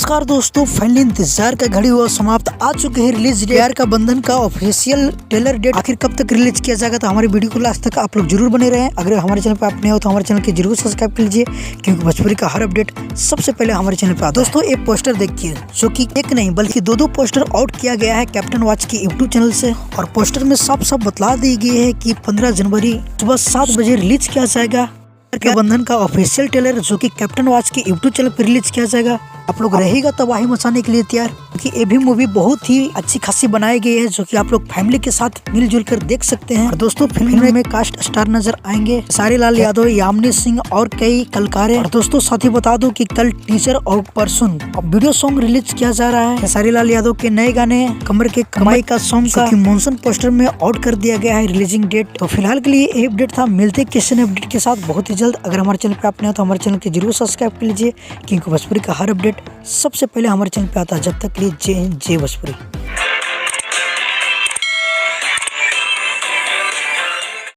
नमस्कार दोस्तों, फाइनली इंतजार का घड़ी हुआ समाप्त आ चुके हैं रिलीज प्यार का बंधन का ऑफिशियल ट्रेलर डेट आखिर कब तक रिलीज किया जाएगा। तो हमारी वीडियो को लास्ट तक आप लोग जरूर बने रहें। अगर हमारे चैनल पर आप नए हो तो हमारे चैनल के जरूर सब्सक्राइब कर लीजिए, क्योंकि भोजपुरी का हर अपडेट सबसे पहले हमारे चैनल पर आता है। दोस्तों एक पोस्टर देखिए, जो कि एक नहीं बल्कि दो पोस्टर आउट किया गया है कैप्टन वॉच के यूट्यूब चैनल से। और पोस्टर में साफ बतला दी गई है कि 15 जनवरी सुबह 7 बजे रिलीज किया जाएगा के बंधन का ऑफिशियल ट्रेलर, जो कि कैप्टन वॉच के यूट्यूब चैनल पर रिलीज किया जाएगा। आप लोग रहेगा तबाही मचाने के लिए तैयार, क्योंकि ये भी मूवी बहुत ही अच्छी खासी बनाई गई है, जो कि आप लोग फैमिली के साथ मिलजुल कर देख सकते हैं। और दोस्तों फिल्म में कास्ट स्टार नजर आएंगे खेसारी लाल यादव, यामिनी सिंह और कई कलाकार। और दोस्तों साथ ही बता दूं कि कल टीजर और परसों वीडियो सॉन्ग रिलीज किया जा रहा है खेसारी लाल यादव के नए गाने कमर के कमाई का सॉन्ग का मॉनसून पोस्टर में आउट कर दिया गया है रिलीजिंग डेट। तो फिलहाल के लिए ये अपडेट था, मिलते किसी नए अपडेट के साथ बहुत ही जल्द। अगर हमारे चैनल पे आप नए हो तो हमारे चैनल के जरूर सब्सक्राइब कर लीजिए, क्योंकि भोजपुरी का हर अपडेट सबसे पहले हमारे चैनल पे आता है। जब तक के लिए जय हिंद, जय भोजपुरी।